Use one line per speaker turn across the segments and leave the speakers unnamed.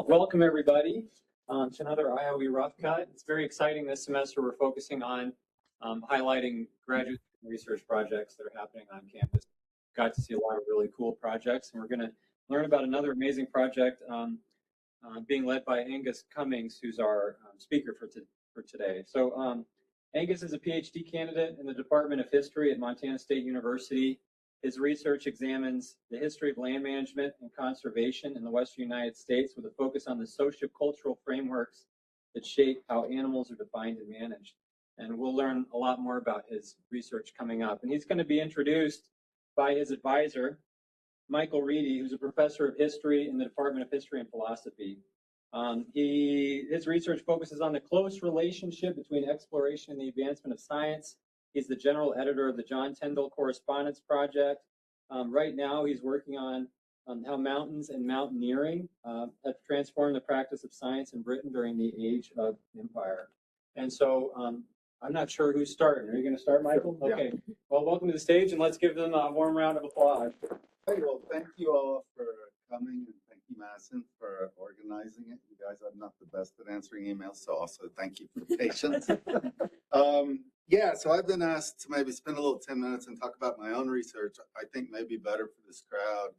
Welcome everybody to another IOE Rough Cut. It's very exciting this semester. We're focusing on highlighting graduate research projects that are happening on campus. Got to see a lot of really cool projects, and we're going to learn about another amazing project being led by Angus Cummings, who's our speaker for today. So Angus is a PhD candidate in the Department of History at Montana State University. His research examines the history of land management and conservation in the Western United States with a focus on the socio-cultural frameworks that shape how animals are defined and managed. And we'll learn a lot more about his research coming up. And he's going to be introduced by his advisor, Michael Reedy, who's a professor of history in the Department of History and Philosophy. His research focuses on the close relationship between exploration and the advancement of science. He's the general editor of the John Tyndall Correspondence Project. Right now, he's working on how mountains and mountaineering have transformed the practice of science in Britain during the age of empire. And so I'm not sure who's starting. Are you going to start, Michael?
Yeah.
Okay. Well, welcome to the stage, and let's give them a warm round of applause.
Hey, well, thank you all for coming, and thank you, Madison, for organizing it. You guys are not the best at answering emails, so also thank you for patience. Yeah, so I've been asked to maybe spend a little 10 minutes and talk about my own research. I think maybe better for this crowd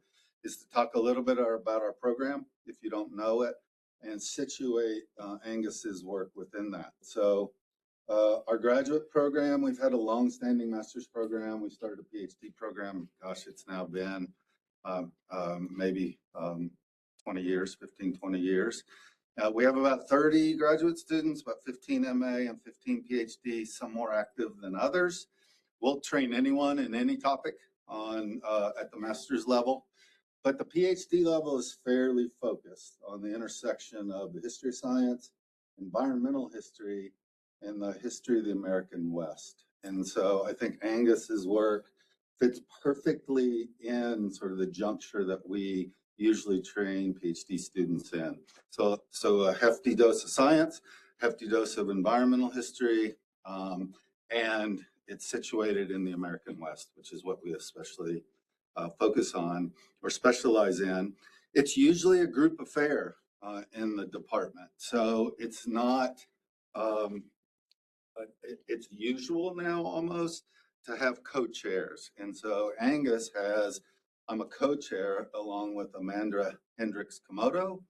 is to talk a little bit about our program, if you don't know it, and situate Angus's work within that. So our graduate program, we've had a long-standing master's program. We started a PhD program. Gosh, it's now been maybe 20 years, 15, 20 years. We have about 30 graduate students, about 15 MA and 15 PhD, some more active than others. We'll train anyone in any topic at the master's level, but the PhD level is fairly focused on the intersection of the history of science, environmental history, and the history of the American West. And so I think Angus's work fits perfectly in sort of the juncture that we usually train PhD students in. So a hefty dose of science, hefty dose of environmental history, and it's situated in the American West, which is what we especially focus on or specialize in. It's usually a group affair in the department. So it's not, it's usual now almost to have co-chairs. And so Angus I'm a co-chair along with Amanda Hendricks-Komodo.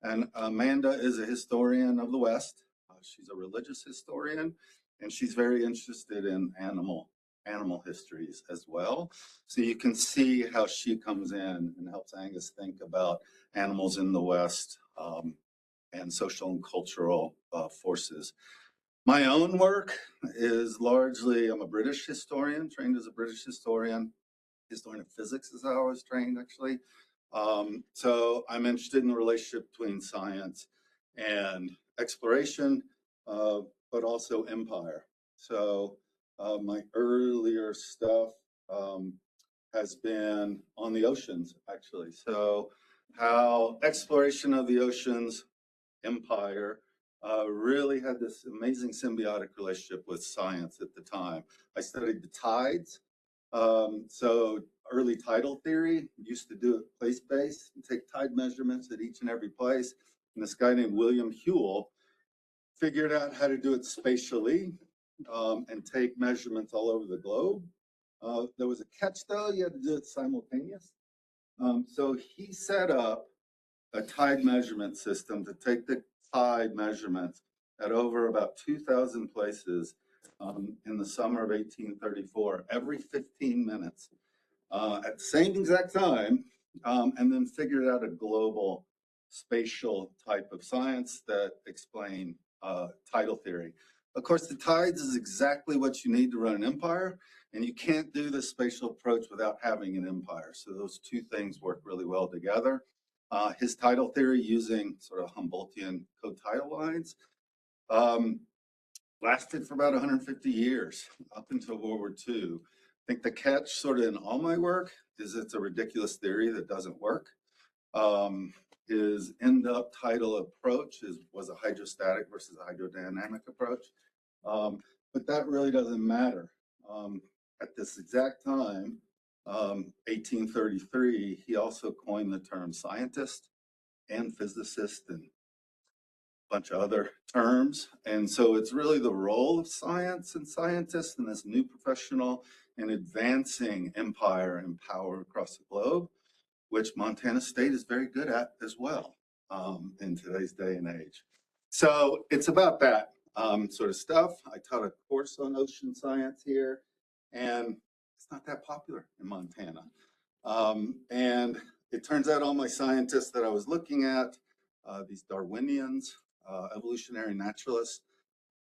And Amanda is a historian of the West. She's a religious historian, and she's very interested in animal histories as well. So you can see how she comes in and helps Angus think about animals in the West and social and cultural forces. My own work is largely, I'm a British historian, trained as a British historian of physics is how I was trained, actually. So I'm interested in the relationship between science and exploration, but also empire. So my earlier stuff has been on the oceans, actually. So how exploration of the oceans, empire, really had this amazing symbiotic relationship with science at the time. I studied the tides. So early tidal theory used to do it place-based and take tide measurements at each and every place. And this guy named William Whewell figured out how to do it spatially and take measurements all over the globe. There was a catch though, you had to do it simultaneous. So he set up a tide measurement system to take the tide measurements at over about 2,000 places in the summer of 1834, every 15 minutes at the same exact time, and then figured out a global spatial type of science that explained tidal theory. Of course, the tides is exactly what you need to run an empire, and you can't do this spatial approach without having an empire. So those two things work really well together. His tidal theory using sort of Humboldtian cotidal lines lasted for about 150 years, up until World War II. I think the catch sort of in all my work is it's a ridiculous theory that doesn't work. His end-up tidal approach was a hydrostatic versus a hydrodynamic approach. But that really doesn't matter. At this exact time, 1833, he also coined the term scientist. and physicist and a bunch of other terms. And so it's really the role of science and scientists in this new professional and advancing empire and power across the globe, which Montana State is very good at as well in today's day and age. So it's about that sort of stuff. I taught a course on ocean science here, and it's not that popular in Montana. And it turns out all my scientists that I was looking at, these Darwinians, evolutionary naturalists,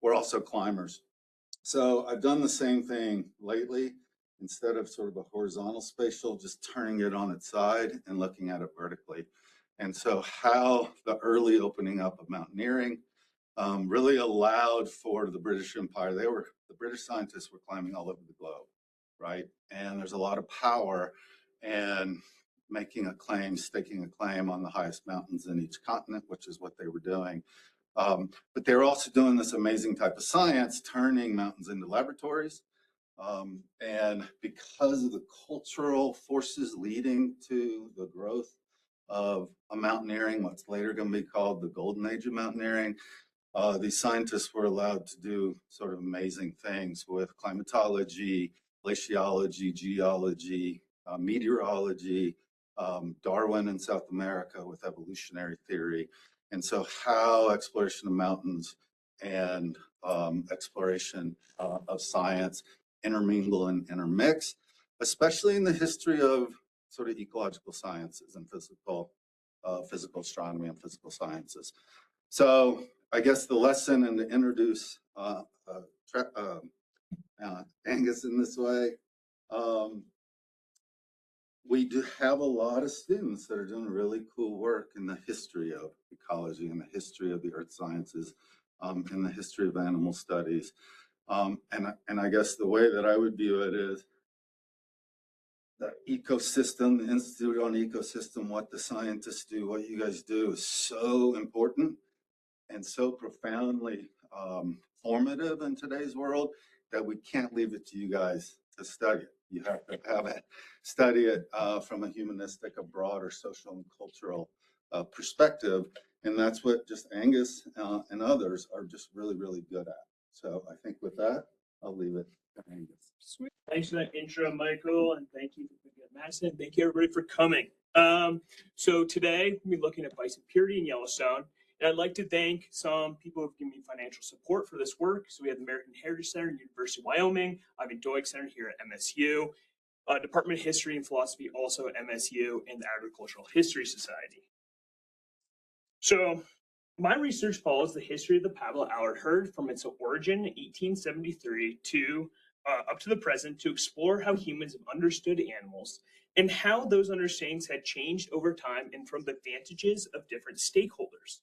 were also climbers. So I've done the same thing lately. Instead of sort of a horizontal spatial, just turning it on its side and looking at it vertically. And so how the early opening up of mountaineering really allowed for the British Empire. The British scientists were climbing all over the globe, right? And there's a lot of power and making a claim, staking a claim on the highest mountains in each continent, which is what they were doing. But they were also doing this amazing type of science, turning mountains into laboratories. And because of the cultural forces leading to the growth of a mountaineering, what's later going to be called the golden age of mountaineering, these scientists were allowed to do sort of amazing things with climatology, glaciology, geology, meteorology, Darwin in South America with evolutionary theory. And so how exploration of mountains and exploration of science intermingle and intermix, especially in the history of sort of ecological sciences and physical astronomy and physical sciences. So I guess the lesson, and to introduce Angus in this way, we do have a lot of students that are doing really cool work in the history of ecology, in the history of the earth sciences, in the history of animal studies. And I guess the way that I would view it is the ecosystem, the Institute on Ecosystem, what the scientists do, what you guys do is so important and so profoundly formative in today's world that we can't leave it to you guys to study it. You have to have it, study it from a humanistic, a broader social and cultural perspective. And that's what just Angus and others are just really, really good at. So I think with that, I'll leave it to Angus.
Sweet. Thanks for that intro, Michael, and thank you for Madison. Thank you, everybody, for coming. So today, we'll be looking at bison purity in Yellowstone. And I'd like to thank some people who have given me financial support for this work. So we have the American Heritage Center, University of Wyoming, Ivan Doig Center here at MSU, Department of History and Philosophy also at MSU, and the Agricultural History Society. So my research follows the history of the Pablo Allard herd from its origin in 1873 to up to the present to explore how humans have understood animals and how those understandings had changed over time and from the advantages of different stakeholders.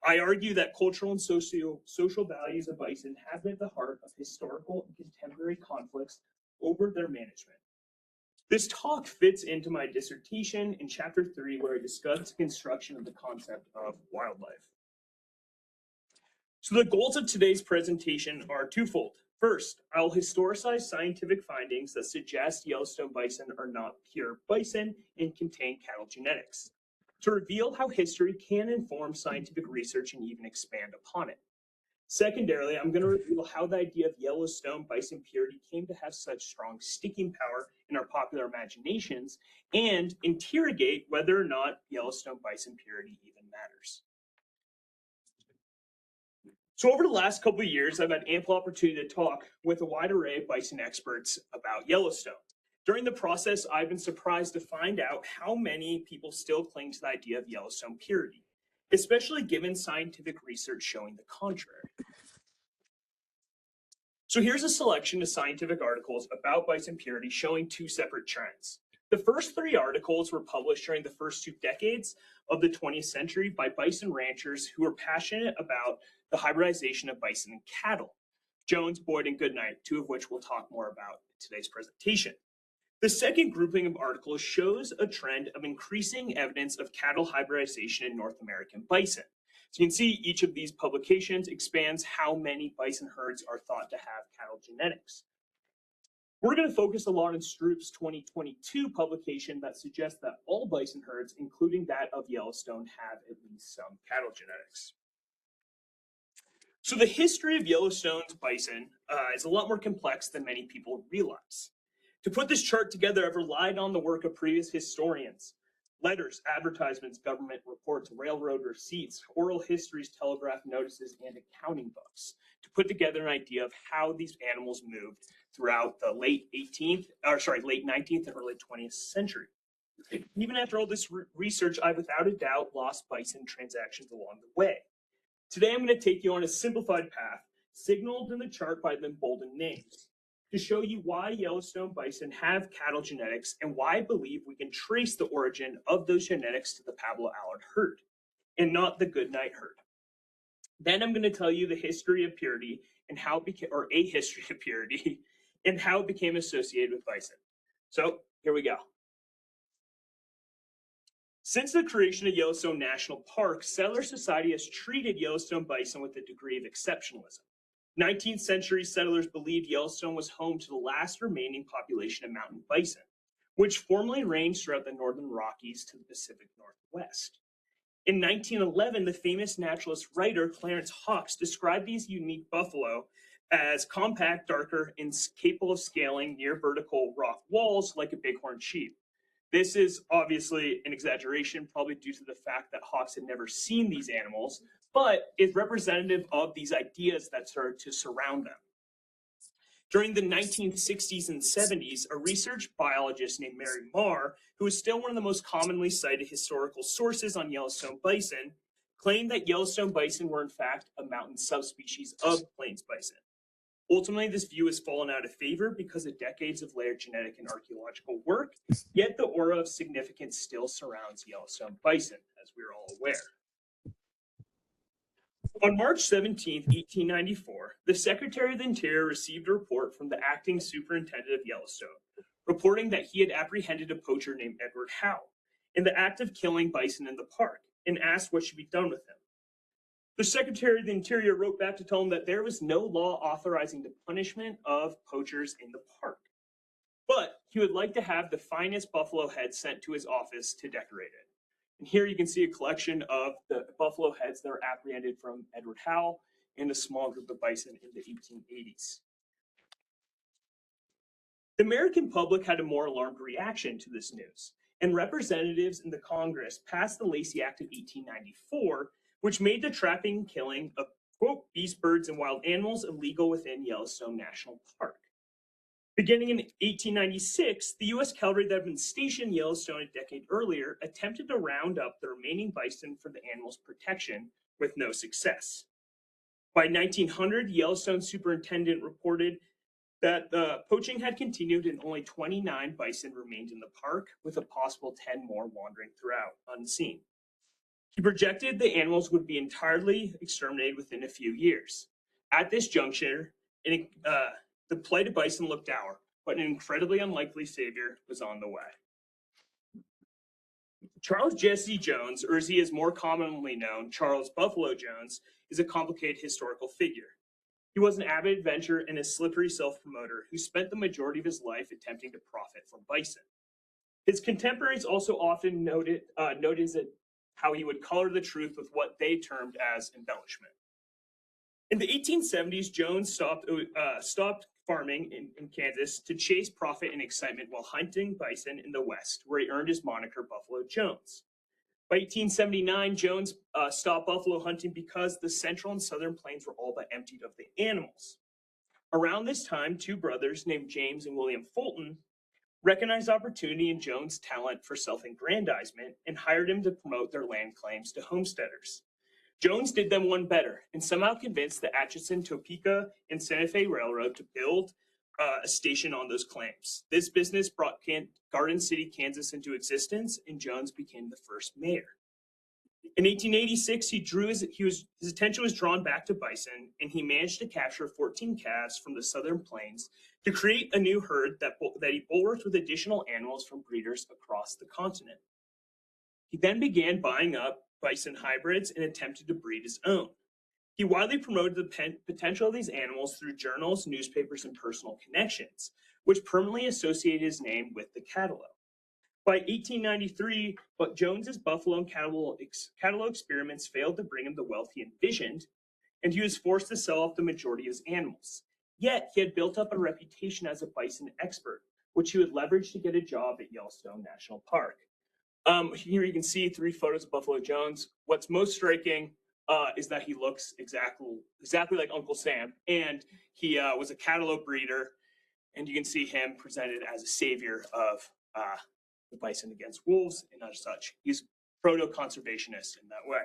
I argue that cultural and social values of bison have been at the heart of historical and contemporary conflicts over their management. This talk fits into my dissertation in chapter 3, where I discuss the construction of the concept of wildlife. So the goals of today's presentation are twofold. First, I'll historicize scientific findings that suggest Yellowstone bison are not pure bison and contain cattle genetics, to reveal how history can inform scientific research and even expand upon it. Secondarily, I'm going to reveal how the idea of Yellowstone bison purity came to have such strong sticking power in our popular imaginations and interrogate whether or not Yellowstone bison purity even matters. So over the last couple of years, I've had ample opportunity to talk with a wide array of bison experts about Yellowstone. During the process, I've been surprised to find out how many people still cling to the idea of Yellowstone purity, especially given scientific research showing the contrary. So here's a selection of scientific articles about bison purity showing two separate trends. The first 3 articles were published during the first 2 decades of the 20th century by bison ranchers who were passionate about the hybridization of bison and cattle. Jones, Boyd, and Goodnight, 2 of which we'll talk more about in today's presentation. The second grouping of articles shows a trend of increasing evidence of cattle hybridization in North American bison. So you can see each of these publications expands how many bison herds are thought to have cattle genetics. We're going to focus a lot on Stroop's 2022 publication that suggests that all bison herds, including that of Yellowstone, have at least some cattle genetics. So the history of Yellowstone's bison is a lot more complex than many people realize. To put this chart together, I've relied on the work of previous historians. Letters, advertisements, government reports, railroad receipts, oral histories, telegraph notices, and accounting books to put together an idea of how these animals moved throughout the late 19th and early 20th century. Even after all this research, I without a doubt lost bison transactions along the way. Today, I'm going to take you on a simplified path, signaled in the chart by the emboldened names, to show you why Yellowstone bison have cattle genetics and why I believe we can trace the origin of those genetics to the Pablo Allard herd and not the Goodnight herd. Then I'm going to tell you the history of purity and how it became, or a history of purity, and how it became associated with bison. So here we go. Since the creation of Yellowstone National Park, settler society has treated Yellowstone bison with a degree of exceptionalism. 19th century settlers believed Yellowstone was home to the last remaining population of mountain bison, which formerly ranged throughout the northern Rockies to the Pacific Northwest. In 1911, the famous naturalist writer Clarence Hawkes described these unique buffalo as compact, darker, and capable of scaling near vertical rock walls like a bighorn sheep. This is obviously an exaggeration, probably due to the fact that Hawkes had never seen these animals, but is representative of these ideas that started to surround them. During the 1960s and 70s, a research biologist named Mary Marr, who is still one of the most commonly cited historical sources on Yellowstone bison, claimed that Yellowstone bison were in fact a mountain subspecies of plains bison. Ultimately, this view has fallen out of favor because of decades of layered genetic and archaeological work, yet the aura of significance still surrounds Yellowstone bison, as we're all aware. On March 17, 1894, the Secretary of the Interior received a report from the acting superintendent of Yellowstone, reporting that he had apprehended a poacher named Edward Howe in the act of killing bison in the park and asked what should be done with him. The Secretary of the Interior wrote back to tell him that there was no law authorizing the punishment of poachers in the park, but he would like to have the finest buffalo head sent to his office to decorate it. And here you can see a collection of the buffalo heads that were apprehended from Edward Howe and a small group of bison in the 1880s. The American public had a more alarmed reaction to this news, and representatives in the Congress passed the Lacey Act of 1894, which made the trapping and killing of, quote, beast, birds, and wild animals illegal within Yellowstone National Park. Beginning in 1896, the U.S. cavalry that had been stationed in Yellowstone a decade earlier attempted to round up the remaining bison for the animal's protection with no success. By 1900, Yellowstone superintendent reported that the poaching had continued and only 29 bison remained in the park, with a possible 10 more wandering throughout unseen. He projected the animals would be entirely exterminated within a few years. At this juncture, the plight of bison looked dour, but an incredibly unlikely savior was on the way. Charles Jesse Jones, or as he is more commonly known, Charles Buffalo Jones, is a complicated historical figure. He was an avid adventurer and a slippery self-promoter who spent the majority of his life attempting to profit from bison. His contemporaries also often noted how he would color the truth with what they termed as embellishment. In the 1870s, Jones stopped farming in Kansas to chase profit and excitement while hunting bison in the West, where he earned his moniker Buffalo Jones. By 1879, Jones stopped buffalo hunting because the central and southern plains were all but emptied of the animals. Around this time, two brothers named James and William Fulton recognized opportunity in Jones' talent for self-aggrandizement and hired him to promote their land claims to homesteaders. Jones did them one better and somehow convinced the Atchison, Topeka, and Santa Fe Railroad to build a station on those claims. This business brought Garden City, Kansas into existence, and Jones became the first mayor. In 1886, his attention was drawn back to bison, and he managed to capture 14 calves from the southern plains to create a new herd that he bulwarked with additional animals from breeders across the continent. He then began buying up bison hybrids and attempted to breed his own. He widely promoted the potential of these animals through journals, newspapers, and personal connections, which permanently associated his name with the catalo. By 1893, but Jones's buffalo and cattle experiments failed to bring him the wealth he envisioned, and he was forced to sell off the majority of his animals. Yet he had built up a reputation as a bison expert, which he would leverage to get a job at Yellowstone National Park. Here you can see 3 photos of Buffalo Jones. What's most striking is that he looks exactly like Uncle Sam, and he was a cattle breeder, and you can see him presented as a savior of the bison against wolves and as such. He's proto-conservationist in that way.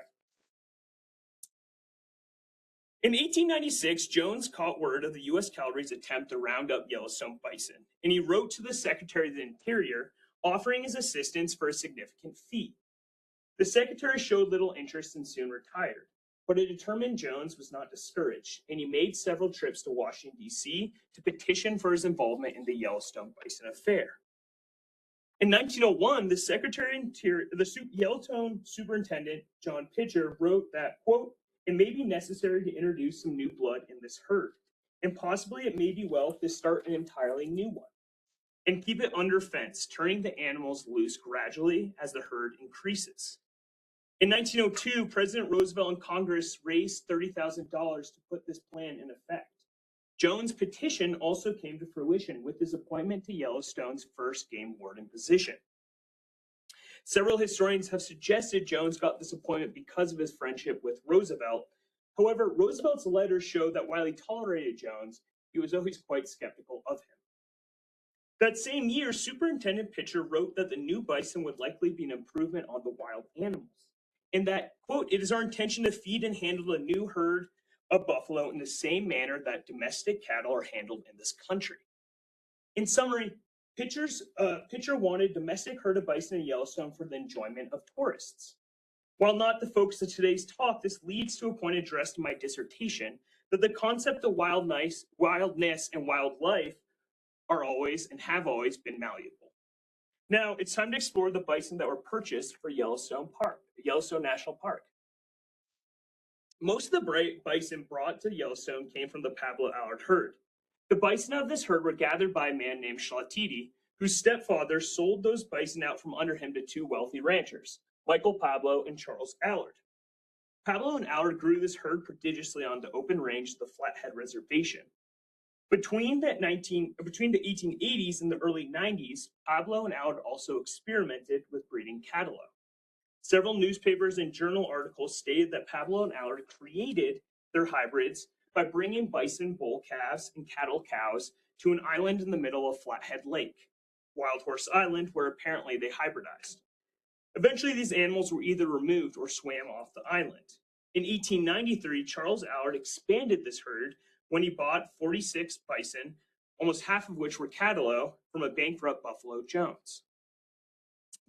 In 1896, Jones caught word of the U.S. cavalry's attempt to round up Yellowstone bison, and he wrote to the Secretary of the Interior offering his assistance for a significant fee. The Secretary showed little interest and soon retired, but a determined Jones was not discouraged, and he made several trips to Washington, D.C. to petition for his involvement in the Yellowstone bison affair. In 1901, the Secretary of Interior, the Yellowstone Superintendent, John Pitcher, wrote that, quote, "It may be necessary to introduce some new blood in this herd, and possibly it may be well to start an entirely new one, and keep it under fence, turning the animals loose gradually as the herd increases." In 1902, President Roosevelt and Congress raised $30,000 to put this plan in effect. Jones' petition also came to fruition with his appointment to Yellowstone's first game warden position. Several historians have suggested Jones got this appointment because of his friendship with Roosevelt. However, Roosevelt's letters show that while he tolerated Jones, he was always quite skeptical of him. That same year, Superintendent Pitcher wrote that the new bison would likely be an improvement on the wild animals, and that, quote, "It is our intention to feed and handle a new herd of buffalo in the same manner that domestic cattle are handled in this country." In summary, Pitcher wanted domestic herd of bison in Yellowstone for the enjoyment of tourists. While not the focus of today's talk, this leads to a point addressed in my dissertation, that the concept of wildness and wildlife are always and have always been malleable. Now, it's time to explore the bison that were purchased for Yellowstone National Park. Most of the bison brought to Yellowstone came from the Pablo Allard herd. The bison of this herd were gathered by a man named Shlatiti, whose stepfather sold those bison out from under him to 2 wealthy ranchers, Michael Pablo and Charles Allard. Pablo and Allard grew this herd prodigiously on the open range of the Flathead Reservation. Between the 1880s and the early 90s, Pablo and Allard also experimented with breeding cattle. Several newspapers and journal articles stated that Pablo and Allard created their hybrids by bringing bison bull calves and cattle cows to an island in the middle of Flathead Lake, Wild Horse Island, where apparently they hybridized. Eventually, these animals were either removed or swam off the island. In 1893, Charles Allard expanded this herd when he bought 46 bison, almost half of which were cattle, from a bankrupt Buffalo Jones.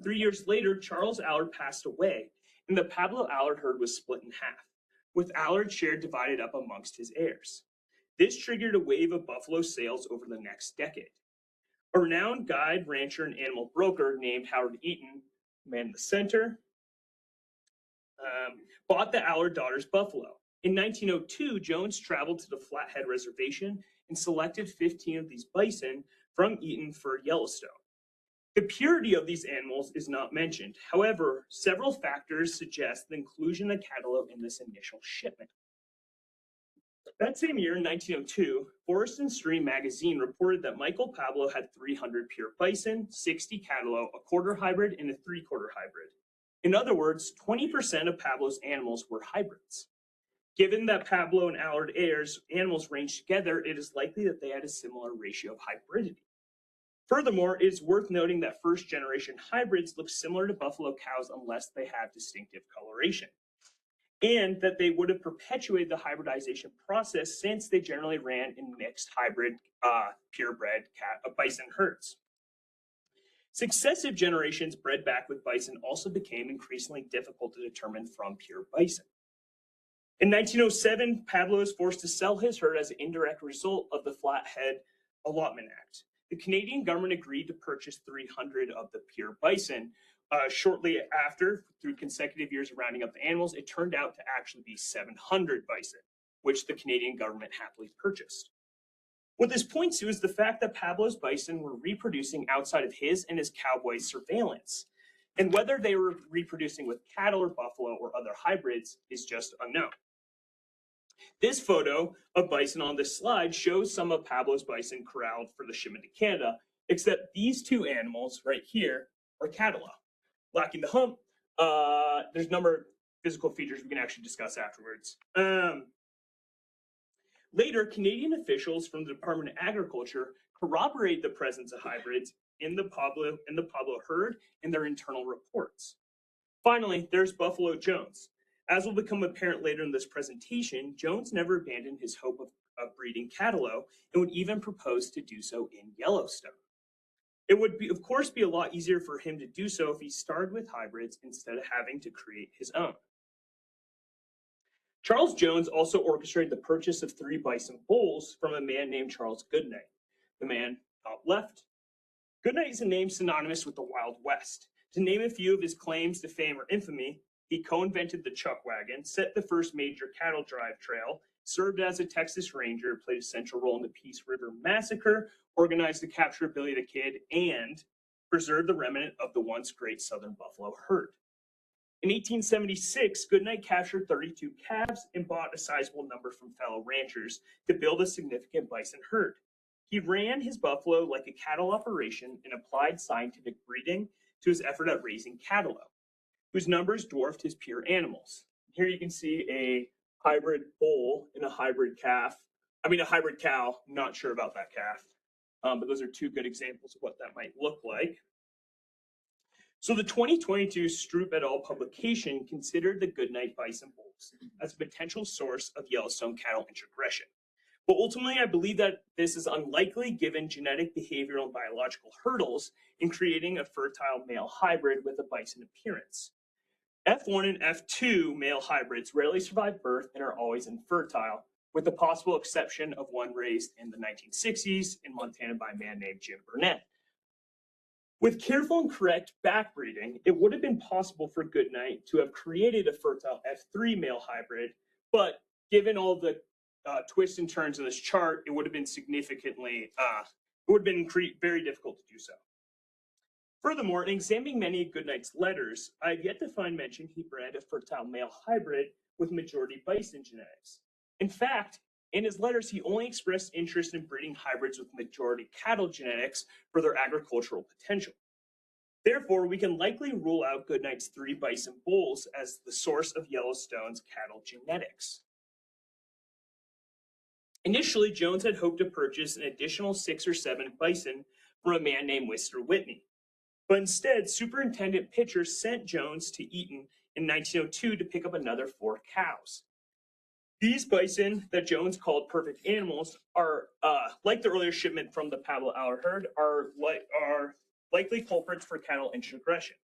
3 years later, Charles Allard passed away, and the Pablo Allard herd was split in half, with Allard's share divided up amongst his heirs. This triggered a wave of buffalo sales over the next decade. A renowned guide, rancher, and animal broker named Howard Eaton, man in the center, bought the Allard daughters' buffalo. In 1902, Jones traveled to the Flathead Reservation and selected 15 of these bison from Eaton for Yellowstone. The purity of these animals is not mentioned. However, several factors suggest the inclusion of cattle in this initial shipment. That same year, in 1902, Forest and Stream magazine reported that Michael Pablo had 300 pure bison, 60 cattle, a quarter hybrid, and a 3/4 hybrid. In other words, 20% of Pablo's animals were hybrids. Given that Pablo and Allard heirs animals ranged together, it is likely that they had a similar ratio of hybridity. Furthermore, it is worth noting that first-generation hybrids look similar to buffalo cows unless they have distinctive coloration, and that they would have perpetuated the hybridization process since they generally ran in mixed hybrid purebred bison herds. Successive generations bred back with bison also became increasingly difficult to determine from pure bison. In 1907, Pablo was forced to sell his herd as an indirect result of the Flathead Allotment Act. The Canadian government agreed to purchase 300 of the pure bison. Shortly after, through consecutive years of rounding up the animals, it turned out to actually be 700 bison, which the Canadian government happily purchased. What this points to is the fact that Pablo's bison were reproducing outside of his and his cowboys' surveillance. And whether they were reproducing with cattle or buffalo or other hybrids is just unknown. This photo of bison on this slide shows some of Pablo's bison corralled for the shipment to Canada, except these two animals right here are cattle. Lacking the hump, there's a number of physical features we can actually discuss afterwards. Later, Canadian officials from the Department of Agriculture corroborate the presence of hybrids in the Pablo herd in their internal reports. Finally, there's Buffalo Jones. As will become apparent later in this presentation, Jones never abandoned his hope of breeding cattle and would even propose to do so in Yellowstone. It would, of course, be a lot easier for him to do so if he started with hybrids instead of having to create his own. Charles Jones also orchestrated the purchase of 3 bison bulls from a man named Charles Goodnight. The man top left. Goodnight is a name synonymous with the Wild West. To name a few of his claims to fame or infamy, he co-invented the chuck wagon, set the first major cattle drive trail, served as a Texas Ranger, played a central role in the Peace River Massacre, organized the capture of Billy the Kid, and preserved the remnant of the once great southern buffalo herd. In 1876, Goodnight captured 32 calves and bought a sizable number from fellow ranchers to build a significant bison herd. He ran his buffalo like a cattle operation and applied scientific breeding to his effort at raising cattle, whose numbers dwarfed his peer animals. Here you can see a hybrid bull and a hybrid calf. A hybrid cow. I'm not sure about that calf, but those are 2 good examples of what that might look like. So the 2022 Stroop et al. Publication considered the Goodnight bison bulls as a potential source of Yellowstone cattle introgression. But ultimately, I believe that this is unlikely given genetic, behavioral, and biological hurdles in creating a fertile male hybrid with a bison appearance. F1 and F2 male hybrids rarely survive birth and are always infertile, with the possible exception of one raised in the 1960s in Montana by a man named Jim Burnett. With careful and correct backbreeding, it would have been possible for Goodnight to have created a fertile F3 male hybrid, but given all the twists and turns of this chart, it would have been very difficult to do so. Furthermore, in examining many of Goodnight's letters, I have yet to find mention he bred a fertile male hybrid with majority bison genetics. In fact, in his letters, he only expressed interest in breeding hybrids with majority cattle genetics for their agricultural potential. Therefore, we can likely rule out Goodnight's 3 bison bulls as the source of Yellowstone's cattle genetics. Initially, Jones had hoped to purchase an additional 6 or 7 bison from a man named Mr. Whitney. But instead, Superintendent Pitcher sent Jones to Eaton in 1902 to pick up another 4 cows. These bison that Jones called perfect animals are, like the earlier shipment from the Pablo Aller herd, are likely culprits for cattle introgression.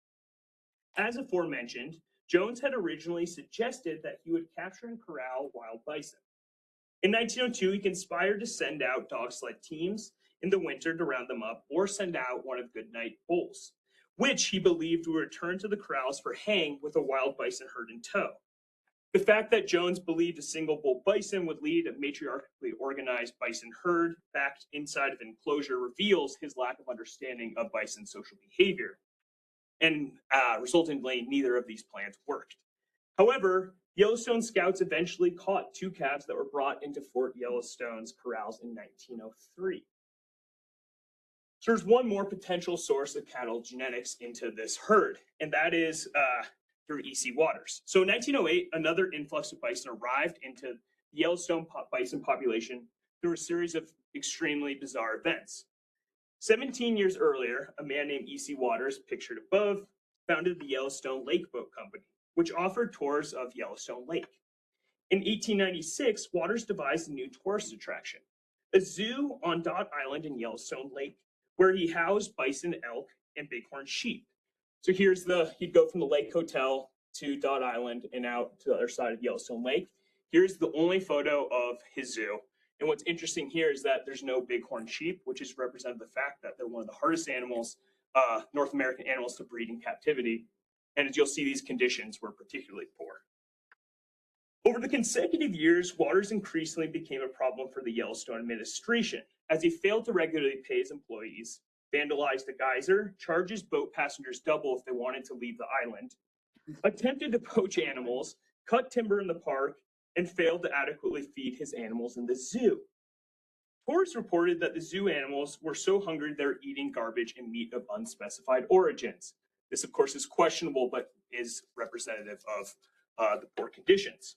As aforementioned, Jones had originally suggested that he would capture and corral wild bison. In 1902, he conspired to send out dog sled teams in the winter to round them up or send out one of Goodnight bulls, which he believed would return to the corrals for haying with a wild bison herd in tow. The fact that Jones believed a single bull bison would lead a matriarchally organized bison herd back inside of an enclosure reveals his lack of understanding of bison social behavior. And resultantly, neither of these plans worked. However, Yellowstone scouts eventually caught 2 calves that were brought into Fort Yellowstone's corrals in 1903. So there's one more potential source of cattle genetics into this herd, and that is through E.C. Waters. So in 1908, another influx of bison arrived into the Yellowstone bison population through a series of extremely bizarre events. 17 years earlier, a man named E.C. Waters, pictured above, founded the Yellowstone Lake Boat Company, which offered tours of Yellowstone Lake. In 1896, Waters devised a new tourist attraction, a zoo on Dot Island in Yellowstone Lake, where he housed bison, elk, and bighorn sheep. So he'd go from the Lake Hotel to Dot Island and out to the other side of Yellowstone Lake. Here's the only photo of his zoo. And what's interesting here is that there's no bighorn sheep, which is representative of the fact that they're one of the hardest animals, North American animals to breed in captivity. And as you'll see, these conditions were particularly poor. Over the consecutive years, waters increasingly became a problem for the Yellowstone administration as he failed to regularly pay his employees, vandalized the geyser, charges boat passengers double if they wanted to leave the island, attempted to poach animals, cut timber in the park, and failed to adequately feed his animals in the zoo. Tourists reported that the zoo animals were so hungry they're eating garbage and meat of unspecified origins. This, of course, is questionable, but is representative of the poor conditions.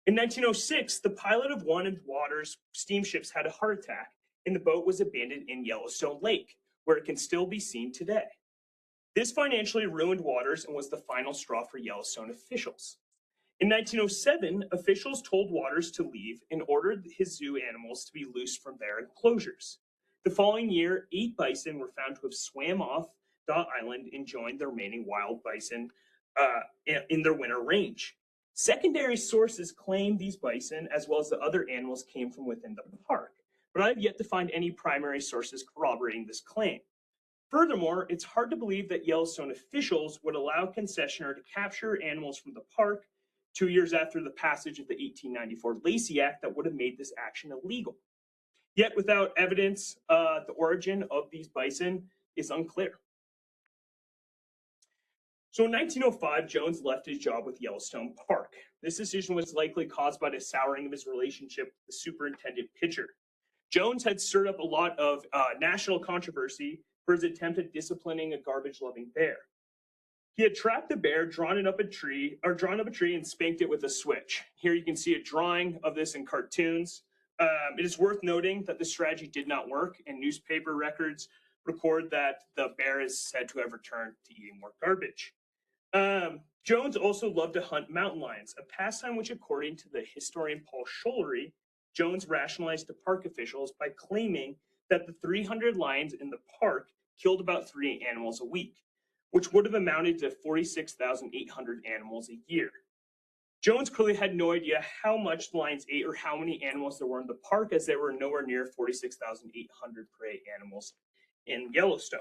In 1906, the pilot of one of Waters' steamships had a heart attack, and the boat was abandoned in Yellowstone Lake, where it can still be seen today. This financially ruined Waters and was the final straw for Yellowstone officials. In 1907, officials told Waters to leave and ordered his zoo animals to be loosed from their enclosures. The following year, 8 bison were found to have swam off the island and joined the remaining wild bison in their winter range. Secondary sources claim these bison, as well as the other animals, came from within the park, but I have yet to find any primary sources corroborating this claim. Furthermore, it's hard to believe that Yellowstone officials would allow a concessionaire to capture animals from the park 2 years after the passage of the 1894 Lacey Act that would have made this action illegal. Yet, without evidence, the origin of these bison is unclear. So in 1905, Jones left his job with Yellowstone Park. This decision was likely caused by the souring of his relationship with the superintendent pitcher. Jones had stirred up a lot of national controversy for his attempt at disciplining a garbage-loving bear. He had trapped the bear, drawn up a tree, and spanked it with a switch. Here you can see a drawing of this in cartoons. It is worth noting that the strategy did not work, and newspaper records record that the bear is said to have returned to eating more garbage. Jones also loved to hunt mountain lions, a pastime which, according to the historian Paul Schollery, Jones rationalized to park officials by claiming that the 300 lions in the park killed about 3 animals a week, which would have amounted to 46,800 animals a year. Jones clearly had no idea how much the lions ate or how many animals there were in the park, as there were nowhere near 46,800 prey animals in Yellowstone.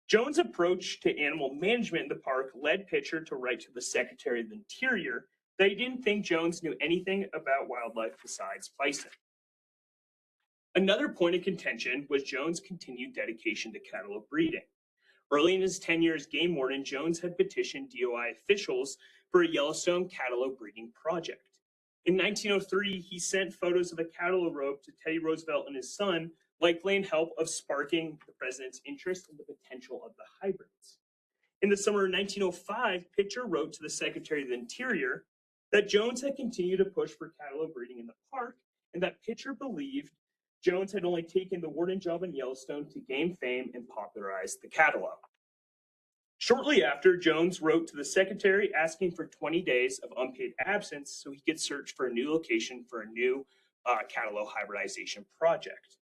Jones' approach to animal management in the park led Pitcher to write to the Secretary of the Interior that he didn't think Jones knew anything about wildlife besides bison. Another point of contention was Jones' continued dedication to cattle breeding. Early in his tenure as game warden, Jones had petitioned DOI officials for a Yellowstone cattle breeding project. In 1903, he sent photos of a cattle rope to Teddy Roosevelt and his son, likely in help of sparking the president's interest in the potential of the hybrids. In the summer of 1905, Pitcher wrote to the Secretary of the Interior that Jones had continued to push for cattle breeding in the park, and that Pitcher believed Jones had only taken the warden job in Yellowstone to gain fame and popularize the cattle. Shortly after, Jones wrote to the secretary asking for 20 days of unpaid absence so he could search for a new location for a new cattle hybridization project.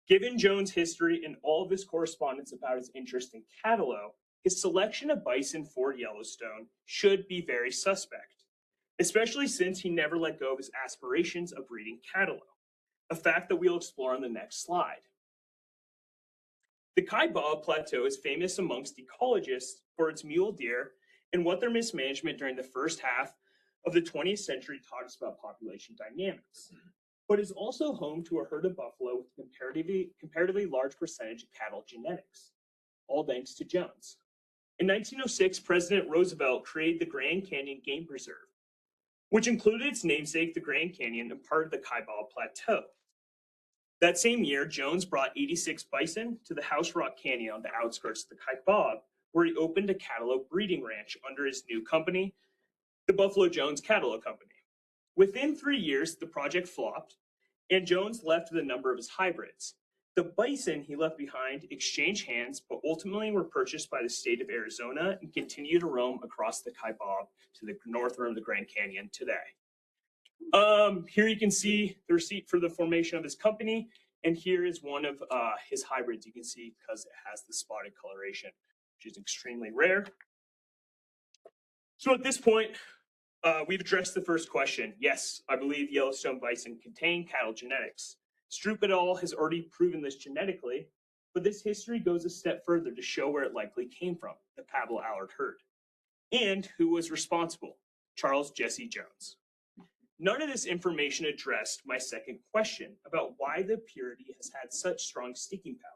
Given Jones' history and all of his correspondence about his interest in cattle, his selection of bison for Yellowstone should be very suspect, especially since he never let go of his aspirations of breeding cattle, a fact that we'll explore on the next slide. The Kaibab Plateau is famous amongst ecologists for its mule deer and what their mismanagement during the first half of the 20th century taught us about population dynamics, but is also home to a herd of buffalo with a comparatively large percentage of cattle genetics, all thanks to Jones. In 1906, President Roosevelt created the Grand Canyon Game Preserve, which included its namesake, the Grand Canyon, and part of the Kaibab Plateau. That same year, Jones brought 86 bison to the House Rock Canyon on the outskirts of the Kaibab, where he opened a cattle breeding ranch under his new company, the Buffalo Jones Cattle Company. Within 3 years, the project flopped, and Jones left with a number of his hybrids. The bison he left behind exchanged hands, but ultimately were purchased by the state of Arizona and continue to roam across the Kaibab to the north rim of the Grand Canyon today. Here you can see the receipt for the formation of his company, and here is one of his hybrids. You can see because it has the spotted coloration, which is extremely rare. So at this point, we've addressed the first question. Yes, I believe Yellowstone bison contain cattle genetics. Stroop et al. Has already proven this genetically, but this history goes a step further to show where it likely came from, the Pablo Allard herd. And who was responsible? Charles Jesse Jones. none of this information addressed my second question about why the purity has had such strong sticking power.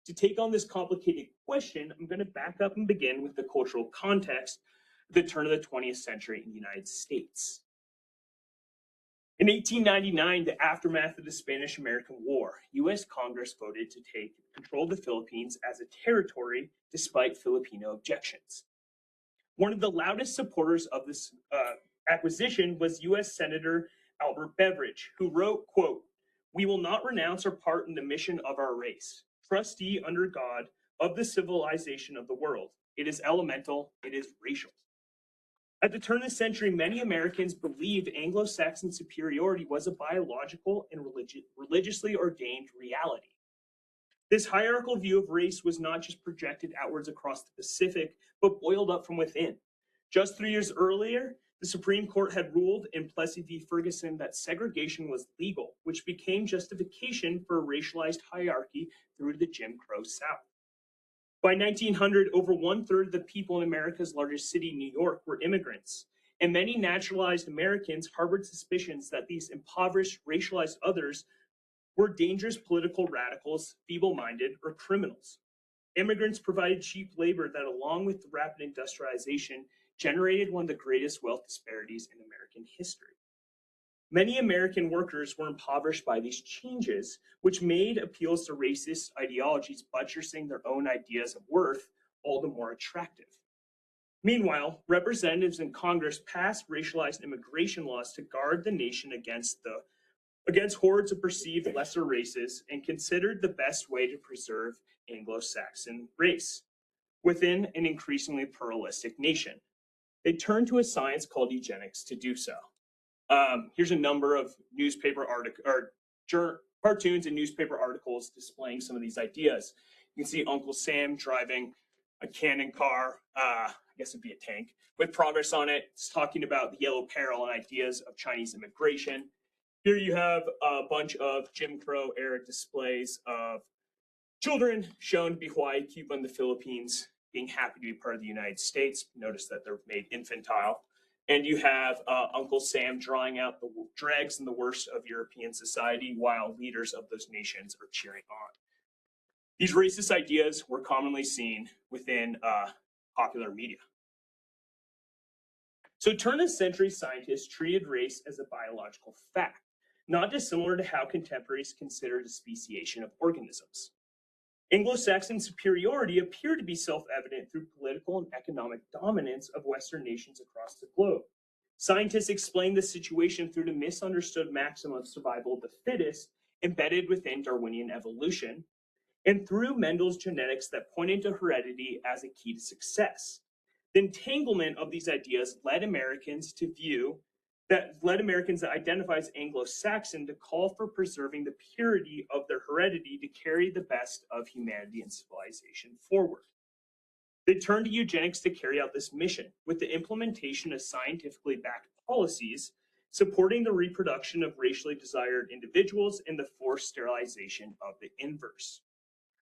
To take on this complicated question, I'm going to back up and begin with the cultural context of the turn of the 20th century in the United States. In 1899, the aftermath of the Spanish-American War, U.S. Congress voted to take control of the Philippines as a territory despite Filipino objections. One of the loudest supporters of this acquisition was U.S. Senator Albert Beveridge, who wrote, quote, "We will not renounce our part in the mission of our race, trustee under God of the civilization of the world. It is elemental, it is racial." At the turn of the century, many Americans believed Anglo-Saxon superiority was a biological and religiously ordained reality. This hierarchical view of race was not just projected outwards across the Pacific, but boiled up from within. Just 3 years earlier, the Supreme Court had ruled in Plessy v. Ferguson that segregation was legal, which became justification for a racialized hierarchy through the Jim Crow South. By 1900, over 1/3 of the people in America's largest city, New York, were immigrants, and many naturalized Americans harbored suspicions that these impoverished, racialized others were dangerous political radicals, feeble-minded, or criminals. Immigrants provided cheap labor that, along with rapid industrialization, generated one of the greatest wealth disparities in American history. Many American workers were impoverished by these changes, which made appeals to racist ideologies buttressing their own ideas of worth all the more attractive. Meanwhile, representatives in Congress passed racialized immigration laws to guard the nation against hordes of perceived lesser races and considered the best way to preserve Anglo-Saxon race within an increasingly pluralistic nation. They turned to a science called eugenics to do so. Here's a number of cartoons and newspaper articles displaying some of these ideas. You can see Uncle Sam driving a cannon car, I guess it'd be a tank, with progress on it. It's talking about the yellow peril and ideas of Chinese immigration. Here you have a bunch of Jim Crow era displays of children shown to be Hawaii, Cuba, and the Philippines being happy to be part of the United States. Notice that they're made infantile. And you have Uncle Sam drawing out the dregs and the worst of European society while leaders of those nations are cheering on. These racist ideas were commonly seen within popular media. So turn-of-the-century scientists treated race as a biological fact, not dissimilar to how contemporaries considered a speciation of organisms. Anglo-Saxon superiority appeared to be self-evident through political and economic dominance of Western nations across the globe. Scientists explained the situation through the misunderstood maxim of survival of the fittest embedded within Darwinian evolution, and through Mendel's genetics that pointed to heredity as a key to success. The entanglement of these ideas led Americans that identify as Anglo-Saxon to call for preserving the purity of their heredity to carry the best of humanity and civilization forward. They turned to eugenics to carry out this mission, with the implementation of scientifically backed policies supporting the reproduction of racially desired individuals and the forced sterilization of the inverse.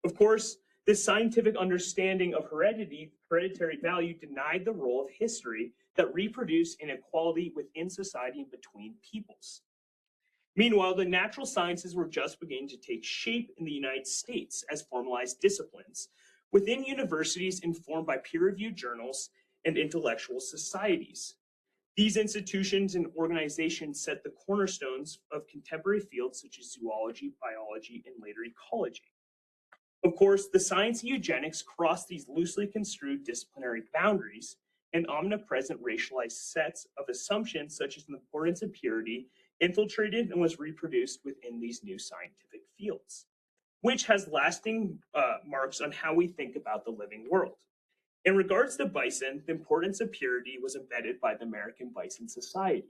Of course, this scientific understanding of hereditary value denied the role of history that reproduced inequality within society and between peoples. Meanwhile, the natural sciences were just beginning to take shape in the United States as formalized disciplines within universities informed by peer-reviewed journals and intellectual societies. These institutions and organizations set the cornerstones of contemporary fields such as zoology, biology, and later ecology. Of course, the science of eugenics crossed these loosely construed disciplinary boundaries and omnipresent racialized sets of assumptions such as the importance of purity infiltrated and was reproduced within these new scientific fields, which has lasting marks on how we think about the living world. In regards to bison, the importance of purity was embedded by the American Bison Society.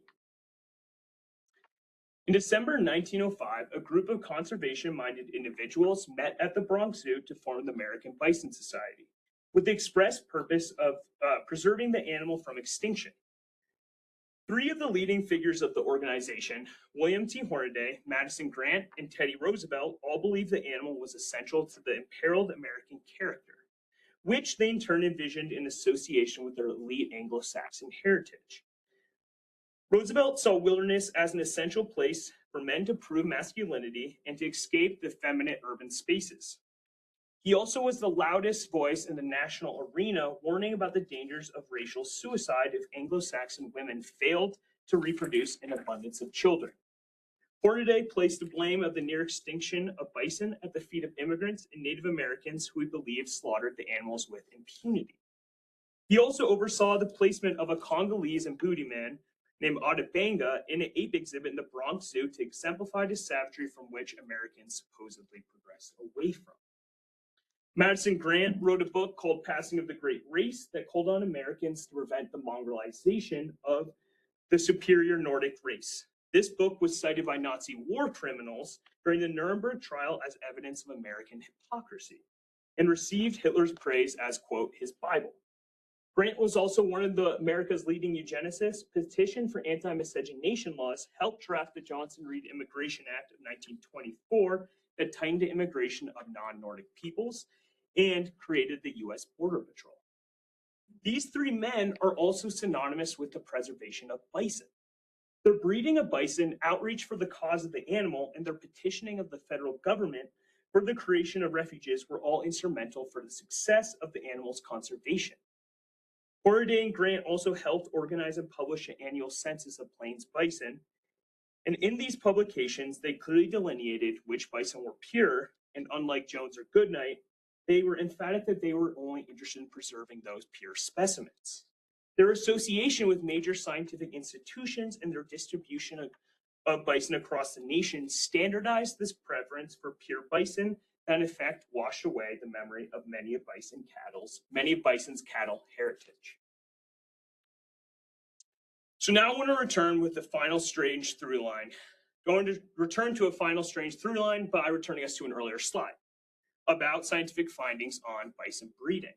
In December 1905, a group of conservation-minded individuals met at the Bronx Zoo to form the American Bison Society, with the express purpose of preserving the animal from extinction. Three of the leading figures of the organization, William T. Hornaday, Madison Grant, and Teddy Roosevelt, all believed the animal was essential to the imperiled American character, which they in turn envisioned in association with their elite Anglo-Saxon heritage. Roosevelt saw wilderness as an essential place for men to prove masculinity and to escape the effeminate urban spaces. He also was the loudest voice in the national arena, warning about the dangers of racial suicide if Anglo-Saxon women failed to reproduce an abundance of children. Hornaday placed the blame of the near extinction of bison at the feet of immigrants and Native Americans who he believed slaughtered the animals with impunity. He also oversaw the placement of a Congolese and booty man named Adabanga in an ape exhibit in the Bronx Zoo to exemplify the savagery from which Americans supposedly progressed away from. Madison Grant wrote a book called Passing of the Great Race that called on Americans to prevent the mongrelization of the superior Nordic race. This book was cited by Nazi war criminals during the Nuremberg trial as evidence of American hypocrisy and received Hitler's praise as, quote, his Bible. Grant was also one of America's leading eugenicists. Petition for anti-miscegenation laws helped draft the Johnson-Reed Immigration Act of 1924 that tightened the immigration of non-Nordic peoples and created the U.S. Border Patrol. These three men are also synonymous with the preservation of bison. Their breeding of bison, outreach for the cause of the animal, and their petitioning of the federal government for the creation of refuges were all instrumental for the success of the animal's conservation. Hornaday and Grant also helped organize and publish an annual census of Plains bison, and in these publications, they clearly delineated which bison were pure, and unlike Jones or Goodnight, they were emphatic that they were only interested in preserving those pure specimens. Their association with major scientific institutions and their distribution of bison across the nation standardized this preference for pure bison that in effect washed away the memory of many of Bison's cattle heritage. So now I want to return with the final strange through line. Going to return to a final strange through line by returning us to an earlier slide about scientific findings on bison breeding.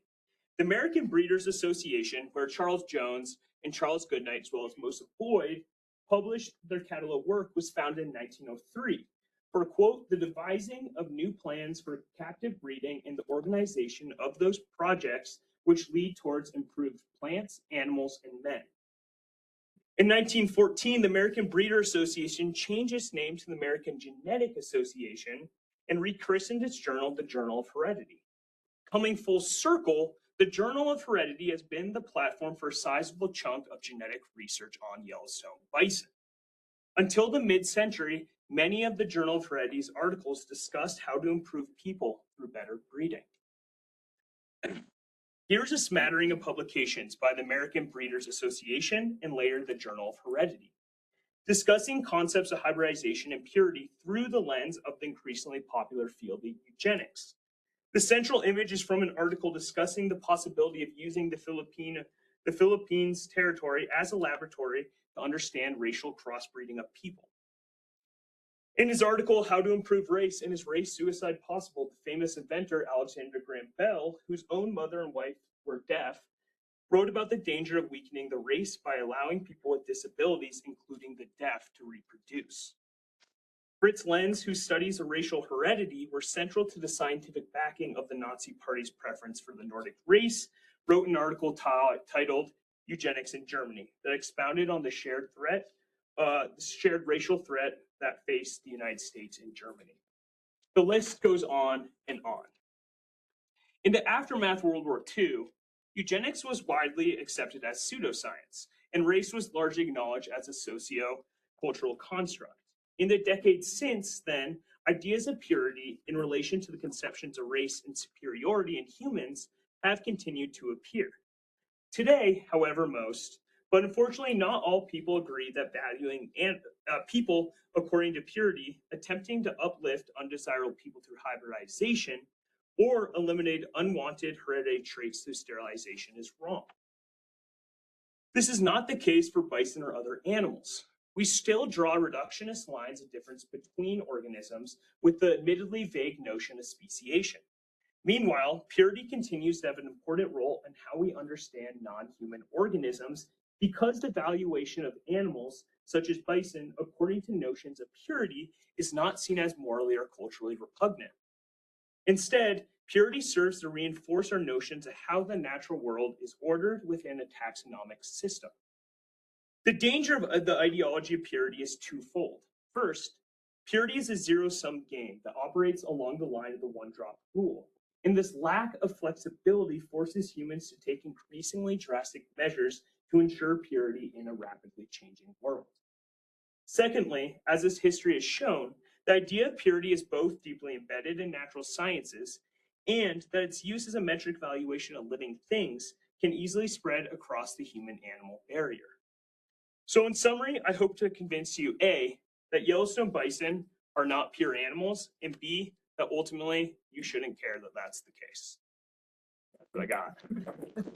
The American Breeders Association, where Charles Jones and Charles Goodnight, as well as Moses Boyd, published their catalog work, was founded in 1903 for, quote, the devising of new plans for captive breeding and the organization of those projects which lead towards improved plants, animals, and men. In 1914, the American Breeder Association changed its name to the American Genetic Association and rechristened its journal the Journal of Heredity. Coming full circle, the Journal of Heredity has been the platform for a sizable chunk of genetic research on Yellowstone bison. Until the mid-century, many of the Journal of Heredity's articles discussed how to improve people through better breeding. Here's a smattering of publications by the American Breeders Association and later the Journal of Heredity, discussing concepts of hybridization and purity through the lens of the increasingly popular field of eugenics. The central image is from an article discussing the possibility of using the Philippines territory as a laboratory to understand racial crossbreeding of people. In his article, How to Improve Race and Is Race Suicide Possible?, the famous inventor Alexander Graham Bell, whose own mother and wife were deaf, wrote about the danger of weakening the race by allowing people with disabilities, including the deaf, to reproduce. Fritz Lenz, whose studies of racial heredity were central to the scientific backing of the Nazi Party's preference for the Nordic race, wrote an article titled Eugenics in Germany that expounded on the shared racial threat that faced the United States and Germany. The list goes on and on. In the aftermath of World War II, eugenics was widely accepted as pseudoscience, and race was largely acknowledged as a socio-cultural construct. In the decades since then, ideas of purity in relation to the conceptions of race and superiority in humans have continued to appear. Today, however, most, but unfortunately not all people agree that valuing people according to purity, attempting to uplift undesirable people through hybridization, or eliminate unwanted hereditary traits through sterilization is wrong. This is not the case for bison or other animals. We still draw reductionist lines of difference between organisms with the admittedly vague notion of speciation. Meanwhile, purity continues to have an important role in how we understand non-human organisms because the valuation of animals, such as bison, according to notions of purity, is not seen as morally or culturally repugnant. Instead, purity serves to reinforce our notions of how the natural world is ordered within a taxonomic system. The danger of the ideology of purity is twofold. First, purity is a zero-sum game that operates along the line of the one-drop rule. And this lack of flexibility forces humans to take increasingly drastic measures to ensure purity in a rapidly changing world. Secondly, as this history has shown, the idea of purity is both deeply embedded in natural sciences and that its use as a metric valuation of living things can easily spread across the human-animal barrier. So in summary, I hope to convince you, A, that Yellowstone bison are not pure animals, and B, that ultimately you shouldn't care that that's the case. That's what I got.